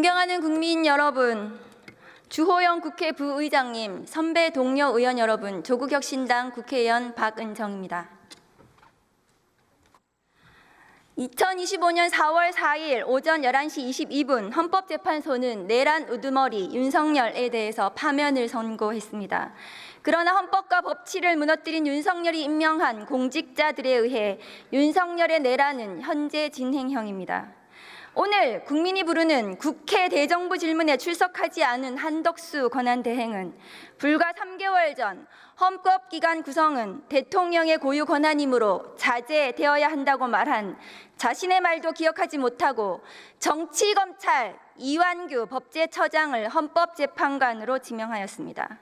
존경하는 국민 여러분, 주호영 국회 부의장님, 선배 동료 의원 여러분, 조국혁신당 국회의원 박은정입니다. 2025년 4월 4일 오전 11시 22분 헌법재판소는 내란 우두머리 윤석열에 대해서 파면을 선고했습니다. 그러나 헌법과 법치를 무너뜨린 윤석열이 임명한 공직자들에 의해 윤석열의 내란은 현재 진행형입니다. 오늘 국민이 부르는 국회 대정부 질문에 출석하지 않은 한덕수 권한대행은 불과 3개월 전 헌법기관 구성은 대통령의 고유 권한이므로 자제되어야 한다고 말한 자신의 말도 기억하지 못하고 정치검찰 이완규 법제처장을 헌법재판관으로 지명하였습니다.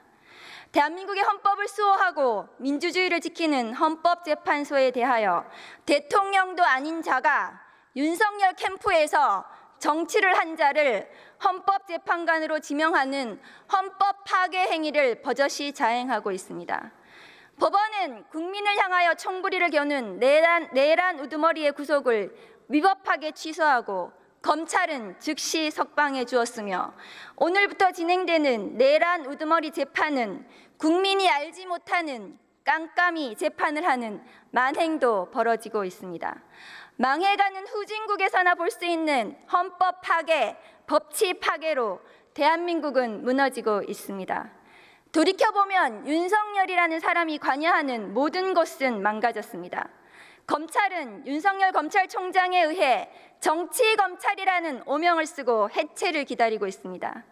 대한민국의 헌법을 수호하고 민주주의를 지키는 헌법재판소에 대하여 대통령도 아닌 자가 윤석열 캠프에서 정치를 한 자를 헌법재판관으로 지명하는 헌법 파괴 행위를 버젓이 자행하고 있습니다. 법원은 국민을 향하여 총부리를 겨눈 내란 우두머리의 구속을 위법하게 취소하고 검찰은 즉시 석방해 주었으며 오늘부터 진행되는 내란 우두머리 재판은 국민이 알지 못하는 깜깜이 재판을 하는 만행도 벌어지고 있습니다. 망해가는 후진국에서나 볼 수 있는 헌법 파괴, 법치 파괴로 대한민국은 무너지고 있습니다. 돌이켜보면 윤석열이라는 사람이 관여하는 모든 곳은 망가졌습니다. 검찰은 윤석열 검찰총장에 의해 정치검찰이라는 오명을 쓰고 해체를 기다리고 있습니다.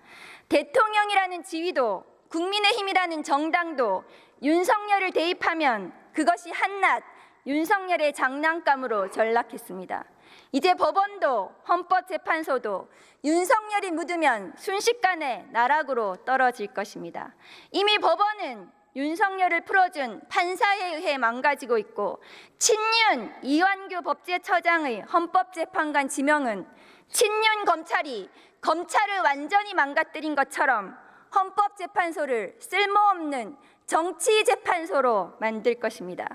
대통령이라는 지위도 국민의힘이라는 정당도 윤석열을 대입하면 그것이 한낱 윤석열의 장난감으로 전락했습니다. 이제 법원도 헌법재판소도 윤석열이 묻으면 순식간에 나락으로 떨어질 것입니다. 이미 법원은 윤석열을 풀어준 판사에 의해 망가지고 있고 친윤 이완규 법제처장의 헌법재판관 지명은 친윤 검찰이 검찰을 완전히 망가뜨린 것처럼 헌법재판소를 쓸모없는 정치재판소로 만들 것입니다.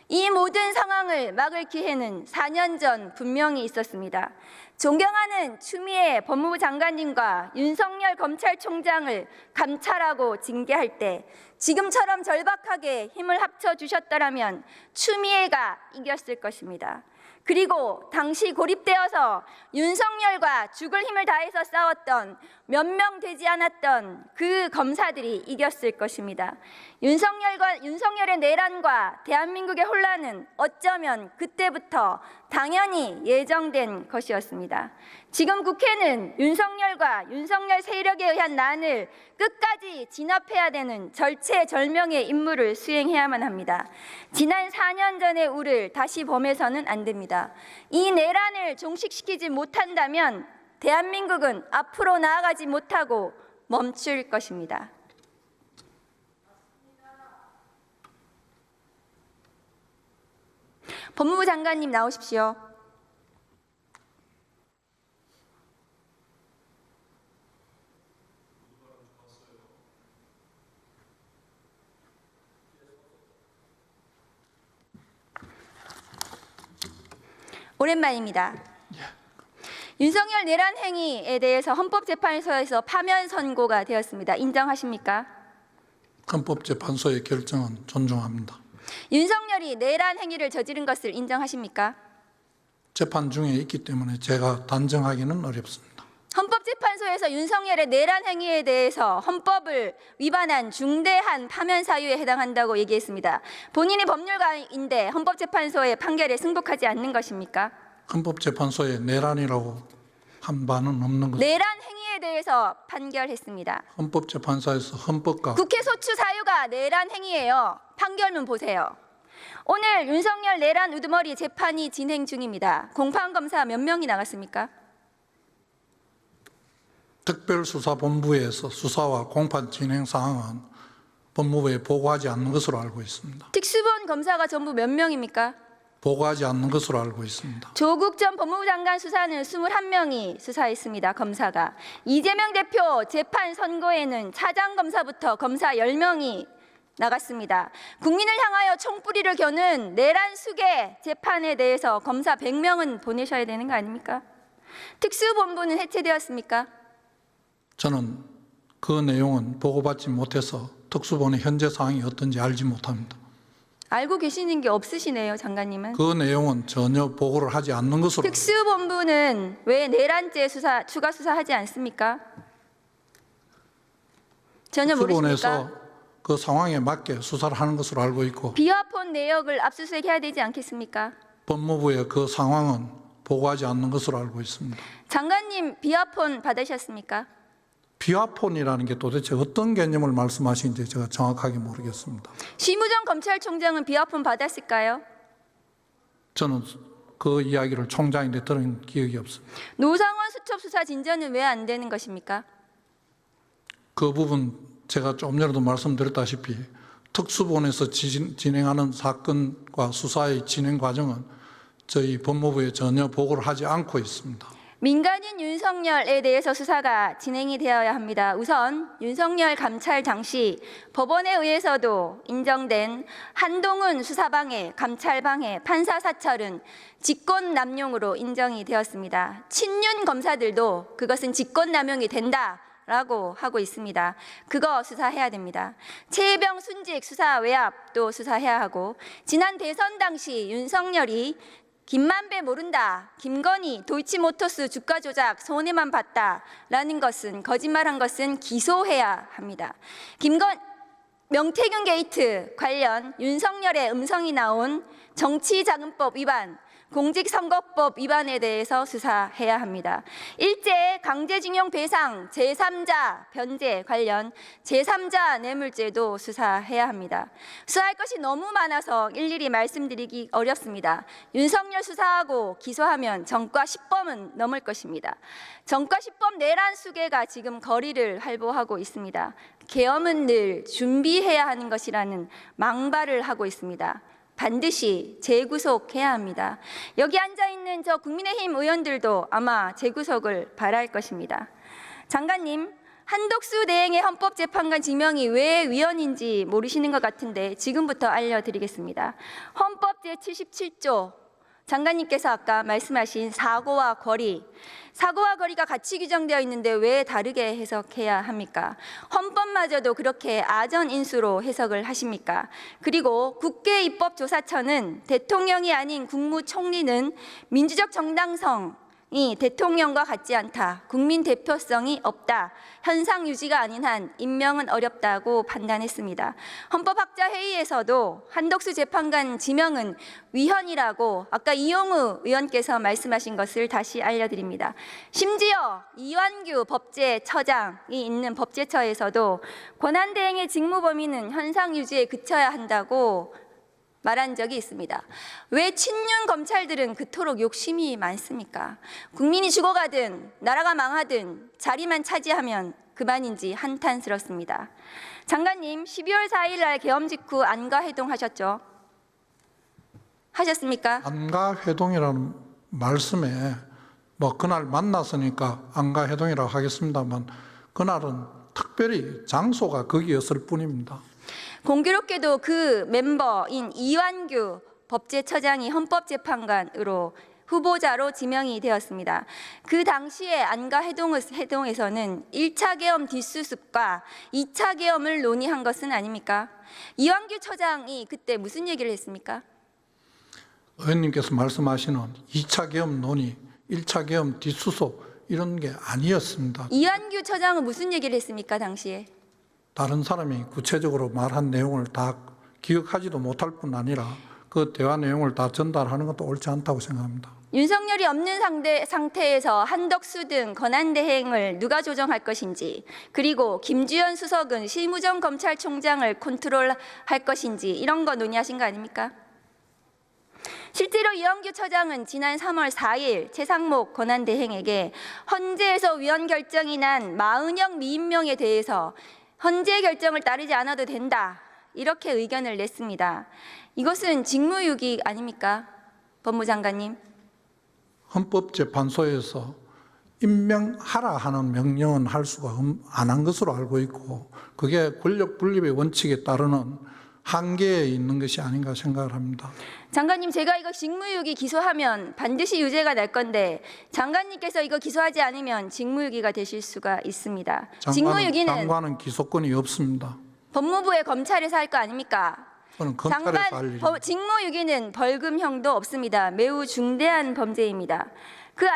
이 모든 상황을 막을 기회는 4년 전 분명히 있었습니다. 존경하는 추미애 법무부 장관님과 윤석열 검찰총장을 감찰하고 징계할 때 지금처럼 절박하게 힘을 합쳐주셨더라면 추미애가 이겼을 것입니다. 그리고 당시 고립되어서 윤석열과 죽을 힘을 다해서 싸웠던 몇 명 되지 않았던 그 검사들이 이겼을 것입니다. 윤석열의 내란과 대한민국의 혼란은 어쩌면 그때부터 당연히 예정된 것이었습니다. 지금 국회는 윤석열과 윤석열 세력에 의한 난을 끝까지 진압해야 되는 절체절명의 임무를 수행해야만 합니다. 지난 4년 전의 우를 다시 범해서는 안 됩니다. 이 내란을 종식시키지 못한다면 대한민국은 앞으로 나아가지 못하고 멈출 것입니다. 법무부 장관님 나오십시오. 오랜만입니다. 윤석열 내란 행위에 대해서 헌법재판소에서 파면 선고가 되었습니다. 인정하십니까? 헌법재판소의 결정은 존중합니다. 윤석열이 내란 행위를 저지른 것을 인정하십니까? 재판 중에 있기 때문에 제가 단정하기는 어렵습니다. 헌법재판소에서 윤석열의 내란 행위에 대해서 헌법을 위반한 중대한 파면 사유에 해당한다고 얘기했습니다. 본인이 법률가인데 헌법재판소의 판결에 승복하지 않는 것입니까? 헌법재판소에 내란이라고 한 바는 없는 것입니다. 내란 행위에 대해서 판결했습니다. 헌법재판소에서 헌법과 국회 소추 사유가 내란 행위예요. 판결문 보세요. 오늘 윤석열 내란 우두머리 재판이 진행 중입니다. 공판검사 몇 명이 나갔습니까? 특별수사본부에서 수사와 공판 진행 사항은 법무부에 보고하지 않는 것으로 알고 있습니다. 특수본 검사가 전부 몇 명입니까? 보고하지 않는 것으로 알고 있습니다. 조국 전 법무부 장관 수사는 21명이 수사했습니다. 검사가. 이재명 대표 재판 선고에는 차장검사부터 검사 10명이 나갔습니다. 국민을 향하여 총뿌리를 겨눈 내란 수괴 재판에 대해서 검사 100명은 보내셔야 되는 거 아닙니까? 특수본부는 해체되었습니까? 저는 그 내용은 보고받지 못해서 특수본의 현재 상황이 어떤지 알지 못합니다. 알고 계시는 게 없으시네요, 장관님은. 그 내용은 전혀 보고를 하지 않는 것으로 특수본부는 왜 내란죄 추가 수사하지 않습니까? 전혀 모르십니까? 특수본에서 그 상황에 맞게 수사를 하는 것으로 알고 있고 비화폰 내역을 압수수색해야 되지 않겠습니까? 법무부의 그 상황은 보고하지 않는 것으로 알고 있습니다. 장관님 비화폰 받으셨습니까? 비화폰이라는 게 도대체 어떤 개념을 말씀하시는지 제가 정확하게 모르겠습니다. 심우정 검찰총장은 비화폰 받았을까요? 저는 그 이야기를 총장인데 들은 기억이 없습니다. 노상원 수첩 수사 진전은 왜 안 되는 것입니까? 그 부분 제가 좀 전에도 말씀드렸다시피 특수본에서 진행하는 사건과 수사의 진행 과정은 저희 법무부에 전혀 보고를 하지 않고 있습니다. 민간인 윤석열에 대해서 수사가 진행이 되어야 합니다. 우선 윤석열 감찰 당시 법원에 의해서도 인정된 한동훈 수사방해, 감찰방해, 판사사찰은 직권남용으로 인정이 되었습니다. 친윤 검사들도 그것은 직권남용이 된다라고 하고 있습니다. 그거 수사해야 됩니다. 최혜병 순직 수사 외압도 수사해야 하고 지난 대선 당시 윤석열이 김만배 모른다, 김건희 도이치모터스 주가 조작 손해만 봤다라는 것은 거짓말한 것은 기소해야 합니다. 명태균 게이트 관련 윤석열의 음성이 나온 정치자금법 위반, 공직선거법 위반에 대해서 수사해야 합니다. 일제 강제징용 배상 제3자 변제 관련 제3자 뇌물죄도 수사해야 합니다. 수사할 것이 너무 많아서 일일이 말씀드리기 어렵습니다. 윤석열 수사하고 기소하면 전과 10범은 넘을 것입니다. 전과 10범 내란 수괴가 지금 거리를 활보하고 있습니다. 계엄은 늘 준비해야 하는 것이라는 망발을 하고 있습니다. 반드시 재구속해야 합니다. 여기 앉아있는 저 국민의힘 의원들도 아마 재구속을 바랄 것입니다. 장관님, 한덕수 대행의 헌법재판관 지명이 왜 위헌인지 모르시는 것 같은데 지금부터 알려드리겠습니다. 헌법 제77조 장관님께서 아까 말씀하신 사고와 거리가 같이 규정되어 있는데 왜 다르게 해석해야 합니까? 헌법마저도 그렇게 아전인수로 해석을 하십니까? 그리고 국회입법조사처는 대통령이 아닌 국무총리는 민주적 정당성이 대통령과 같지 않다, 국민 대표성이 없다, 현상 유지가 아닌 한 임명은 어렵다고 판단했습니다. 헌법학자회의에서도 한덕수 재판관 지명은 위헌이라고 아까 이용우 의원께서 말씀하신 것을 다시 알려드립니다. 심지어 이완규 법제처장이 있는 법제처에서도 권한대행의 직무 범위는 현상 유지에 그쳐야 한다고 말한 적이 있습니다. 왜 친윤 검찰들은 그토록 욕심이 많습니까? 국민이 죽어가든 나라가 망하든 자리만 차지하면 그만인지 한탄스럽습니다. 장관님, 12월 4일 날 계엄 직후 안가 회동하셨죠? 하셨습니까? 안가 회동이라는 말씀에 그날 만났으니까 안가 회동이라고 하겠습니다만 그날은 특별히 장소가 거기였을 뿐입니다. 공교롭게도 그 멤버인 이완규 법제처장이 헌법재판관으로 후보자로 지명이 되었습니다. 그 당시에 안가 회동에서는 1차 계엄 뒷수습과 2차 계엄을 논의한 것은 아닙니까? 이완규 처장이 그때 무슨 얘기를 했습니까? 의원님께서 말씀하시는 2차 계엄 논의, 1차 계엄 뒷수소 이런 게 아니었습니다. 이완규 처장은 무슨 얘기를 했습니까, 당시에? 다른 사람이 구체적으로 말한 내용을 다 기억하지도 못할 뿐 아니라 그 대화 내용을 다 전달하는 것도 옳지 않다고 생각합니다. 윤석열이 없는 상태에서 한덕수 등 권한대행을 누가 조정할 것인지, 그리고 김주현 수석은 심우정 검찰총장을 컨트롤할 것인지 이런 거 논의하신 거 아닙니까? 실제로 이완규 처장은 지난 3월 4일 최상목 권한대행에게 헌재에서 위헌 결정이 난 마은영 미임명에 대해서 헌재 결정을 따르지 않아도 된다, 이렇게 의견을 냈습니다. 이것은 직무유기 아닙니까, 법무장관님? 헌법재판소에서 임명하라 하는 명령은 할 수가 안 한 것으로 알고 있고 그게 권력 분립의 원칙에 따르는 한계에 있는 것이 아닌가 생각을 합니다. 장관님, 제가 이거 직무유기 기소하면 반드시 유죄가 날 건데 장관님께서 이거 기소하지 않으면 직무유기가 되실 수가 있습니다. 직무유기는 장관은 기소권이 없습니다. 법무부의 검찰에서 할 거 아닙니까? 저는 검찰에서 할 일입니다. 직무유기는 벌금형도 없습니다. 매우 중대한 범죄입니다. 그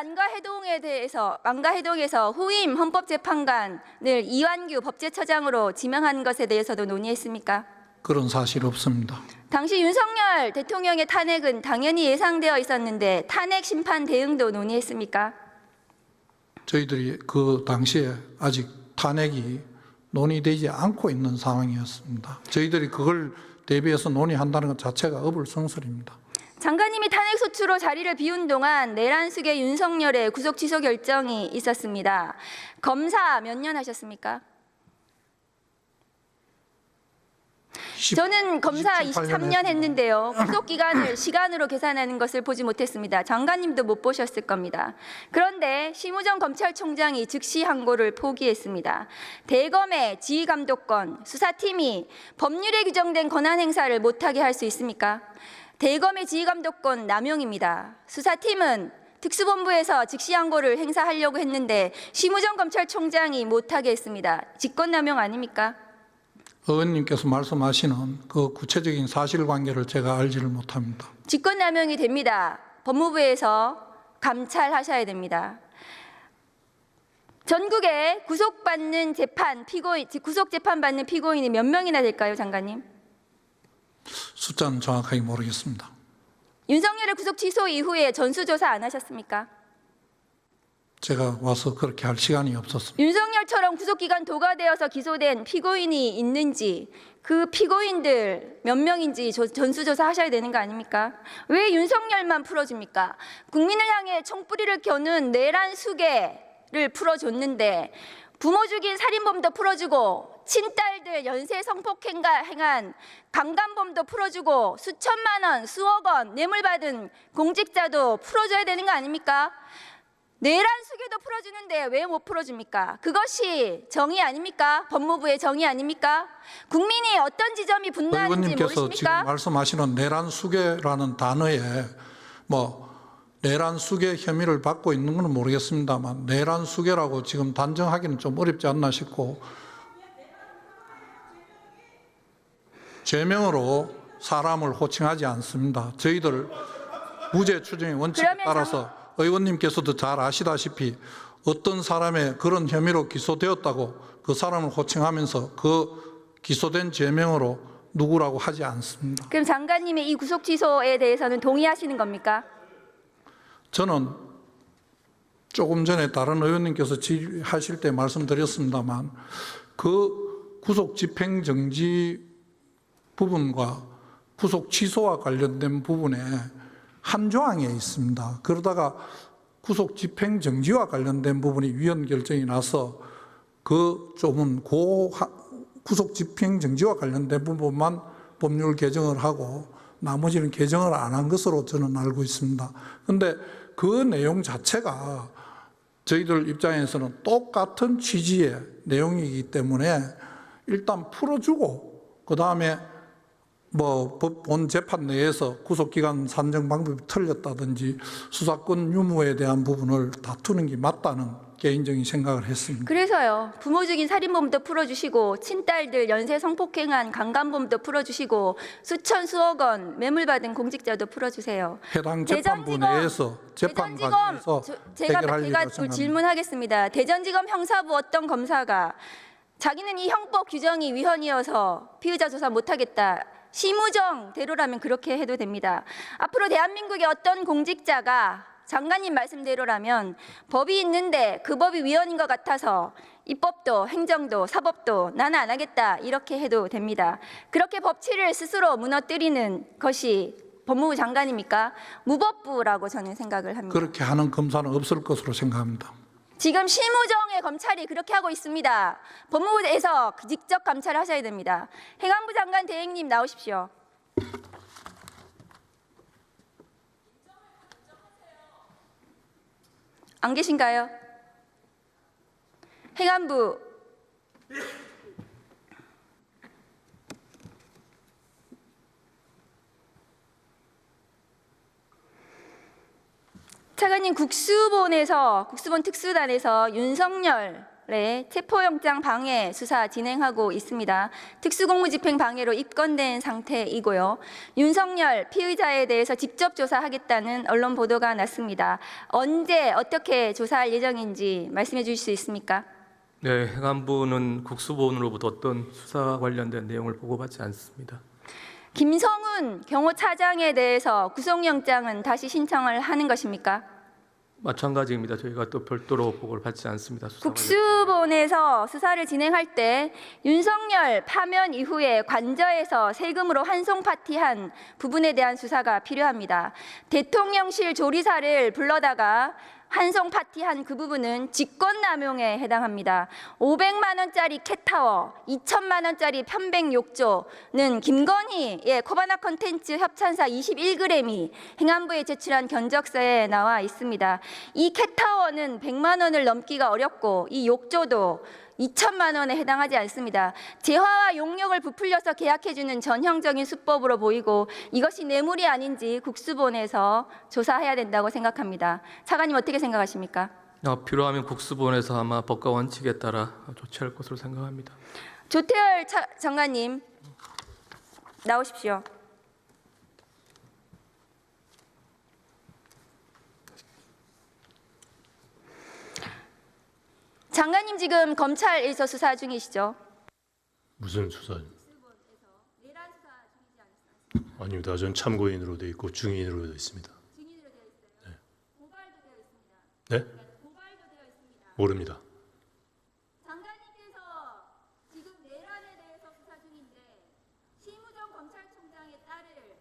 안가해동에서 후임 헌법재판관을 이완규 법제처장으로 지명한 것에 대해서도 논의했습니까? 그런 사실 없습니다. 당시 윤석열 대통령의 탄핵은 당연히 예상되어 있었는데 탄핵 심판 대응도 논의했습니까? 저희들이 그 당시에 아직 탄핵이 논의되지 않고 있는 상황이었습니다. 저희들이 그걸 대비해서 논의한다는 것 자체가 어불성설입니다. 장관님이 탄핵소추로 자리를 비운 동안 내란숙의 윤석열의 구속 취소 결정이 있었습니다. 검사 몇 년 하셨습니까? 저는 검사 23년 했는데요. 구속 기간을 시간으로 계산하는 것을 보지 못했습니다. 장관님도 못 보셨을 겁니다. 그런데 심우정 검찰총장이 즉시 항고를 포기했습니다. 대검의 지휘감독권, 수사팀이 법률에 규정된 권한 행사를 못하게 할 수 있습니까? 대검의 지휘감독권 남용입니다. 수사팀은 특수본부에서 즉시 항고를 행사하려고 했는데 심우정 검찰총장이 못하게 했습니다. 직권남용 아닙니까? 의원님께서 말씀하시는 그 구체적인 사실관계를 제가 알지를 못합니다. 직권남용이 됩니다. 법무부에서 감찰하셔야 됩니다. 전국에 구속 재판받는 피고인이 몇 명이나 될까요, 장관님? 숫자는 정확하게 모르겠습니다. 윤석열의 구속 취소 이후에 전수조사 안 하셨습니까? 제가 와서 그렇게 할 시간이 없었습니다. 윤석열처럼 구속기간 도가되어서 기소된 피고인이 있는지 그 피고인들 몇 명인지 전수조사 하셔야 되는 거 아닙니까? 왜 윤석열만 풀어줍니까? 국민을 향해 총뿌리를 겨눈 내란 수괴를 풀어줬는데 부모 죽인 살인범도 풀어주고 친딸들 연쇄 성폭행한 강간범도 풀어주고 수천만 원, 수억 원 뇌물 받은 공직자도 풀어줘야 되는 거 아닙니까? 내란 수괴도 풀어주는데 왜 못 풀어줍니까? 그것이 정의 아닙니까? 법무부의 정의 아닙니까? 국민이 어떤 지점이 분노하는지 의원님께서 모르십니까? 지금 말씀하시는 내란 수괴라는 단어에 내란 수괴 혐의를 받고 있는 건 모르겠습니다만 내란 수괴라고 지금 단정하기는 좀 어렵지 않나 싶고 죄명으로 사람을 호칭하지 않습니다. 저희들 무죄 추정의 원칙에 따라서 의원님께서도 잘 아시다시피 어떤 사람의 그런 혐의로 기소되었다고 그 사람을 호칭하면서 그 기소된 죄명으로 누구라고 하지 않습니다. 그럼 장관님의 이 구속 취소에 대해서는 동의하시는 겁니까? 저는 조금 전에 다른 의원님께서 질의하실 때 말씀드렸습니다만 그 구속 집행정지 부분과 구속 취소와 관련된 부분에 한 조항에 있습니다. 그러다가 구속 집행 정지와 관련된 부분이 위헌 결정이 나서 그 조문 구속 집행 정지와 관련된 부분만 법률 개정을 하고 나머지는 개정을 안 한 것으로 저는 알고 있습니다. 그런데 그 내용 자체가 저희들 입장에서는 똑같은 취지의 내용이기 때문에 일단 풀어주고 그 다음에 본 재판 내에서 구속기간 산정 방법이 틀렸다든지 수사권 유무에 대한 부분을 다투는 게 맞다는 개인적인 생각을 했습니다. 그래서요. 부모 죽인 살인범도 풀어주시고 친딸들 연쇄 성폭행한 강간범도 풀어주시고 수천 수억 원 매물받은 공직자도 풀어주세요. 해당 재판부 내에서 재판 과정에서 해결할 일이라고 생각합니다. 질문하겠습니다. 대전지검 형사부 어떤 검사가 자기는 이 형법 규정이 위헌이어서 피의자 조사 못하겠다. 심우정대로라면 그렇게 해도 됩니다. 앞으로 대한민국의 어떤 공직자가 장관님 말씀대로라면 법이 있는데 그 법이 위헌인 것 같아서 입법도 행정도 사법도 나는 안 하겠다 이렇게 해도 됩니다. 그렇게 법치를 스스로 무너뜨리는 것이 법무부 장관입니까? 무법부라고 저는 생각을 합니다. 그렇게 하는 검사는 없을 것으로 생각합니다. 지금 심우정의 검찰이 그렇게 하고 있습니다. 법무부에서 직접 감찰하셔야 됩니다. 행안부 장관 대행님 나오십시오. 안 계신가요? 행안부 차관님, 국수본 특수단에서 윤석열의 체포영장 방해 수사 진행하고 있습니다. 특수공무집행 방해로 입건된 상태이고요. 윤석열 피의자에 대해서 직접 조사하겠다는 언론 보도가 났습니다. 언제 어떻게 조사할 예정인지 말씀해 주실 수 있습니까? 네, 행안부는 국수본으로부터 어떤 수사 관련된 내용을 보고받지 않습니다. 김성훈 경호차장에 대해서 구속영장은 다시 신청을 하는 것입니까? 마찬가지입니다. 저희가 또 별도로 보고를 받지 않습니다. 수사 관련. 국수본에서 수사를 진행할 때 윤석열 파면 이후에 관저에서 세금으로 환송 파티한 부분에 대한 수사가 필요합니다. 대통령실 조리사를 불러다가 환송 파티한 그 부분은 직권남용에 해당합니다. 500만 원짜리 캣타워, 2천만 원짜리 편백 욕조는 김건희의 코바나 콘텐츠 협찬사 21g이 행안부에 제출한 견적서에 나와 있습니다. 이 캣타워는 100만 원을 넘기가 어렵고 이 욕조도 2천만 원에 해당하지 않습니다. 재화와 용역을 부풀려서 계약해주는 전형적인 수법으로 보이고 이것이 뇌물이 아닌지 국수본에서 조사해야 된다고 생각합니다. 차관님 어떻게 생각하십니까? 필요하면 국수본에서 아마 법과 원칙에 따라 조치할 것으로 생각합니다. 조태열 장관님 나오십시오. 장관님 지금 검찰 일서 수사 중이시죠? 무슨 수사? 아닙니다. 전 참고인으로 돼 있고 중인으로 돼 있습니다. 증인으로 되어 있어요. 네. 고발도 되어 있습니다. 네? 고발도 되어 있습니다. 모릅니다. 장관님께서 지금 내란에 대해서 수사 중인데 심우정 검찰총장의 딸을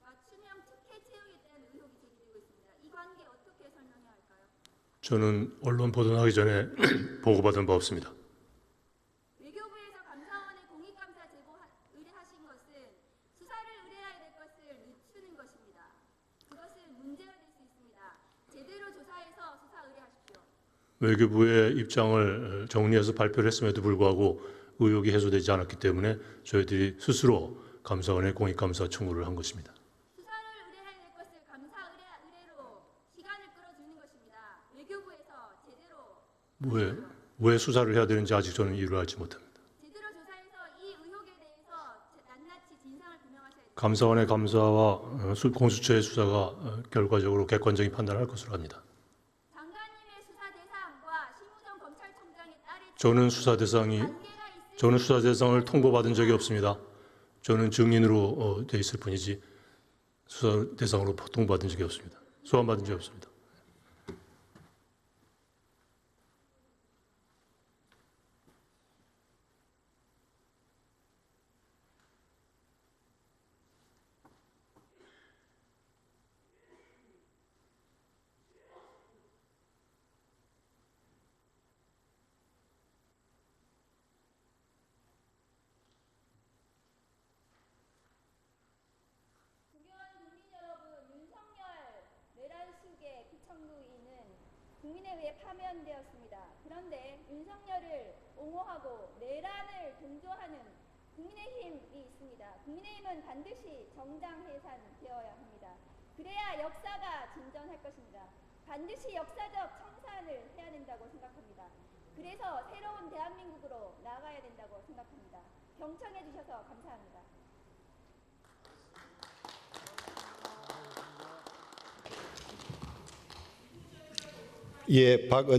맞춤형 특혜 채용했다는 의혹이 제기되고 있습니다. 이 관계 어떻게 설명해야 할까요? 저는 언론 보도하기 전에 보고받은 바 없습니다. 외교부에서 감사원에 공익감사 제보 의뢰하신 것은 수사를 의뢰해야 될 것을 늦추는 것입니다. 그것은 문제가 될 수 있습니다. 제대로 조사해서 수사 의뢰하십시오. 외교부의 입장을 정리해서 발표를 했음에도 불구하고 의혹이 해소되지 않았기 때문에 저희들이 스스로 감사원에 공익감사 청구를 한 것입니다. 수사를 의뢰해야 될 것을 감사 의뢰로 시간을 끌어주는 것입니다. 외교부에서 제대로 왜 수사를 해야 되는지 아직 저는 이유를 알지 못합니다. 제대로 조사해서 이 의혹에 대해서 낱낱이 진상을 규명하셔야 됩니다. 감사원의 감사와 공수처의 수사가 결과적으로 객관적인 판단을 할 것으로 합니다. 장관님의 수사 대상과 심우정 검찰총장의 딸의 저는 수사 대상을 통보받은 적이 없습니다. 저는 증인으로 돼 있을 뿐이지 수사 대상으로 통보받은 적이 없습니다. 소환받은 적이 없습니다. 존경하는 국민 여러분, 윤석열 내란 수계 피청구인은 국민의회에 파면되었습니다. 그런데 윤석열을 옹호하고 내란을 동조하는 국민의힘이 있습니다. 국민의힘은 반드시 정당 해산되어야 합니다. 그래야 역사가 진전할 것입니다. 반드시 역사적 청산을 해야 된다고 생각합니다. 그래서 새로운 대한민국으로 나아가야 된다고 생각합니다. 경청해 주셔서 감사합니다. 예, 박은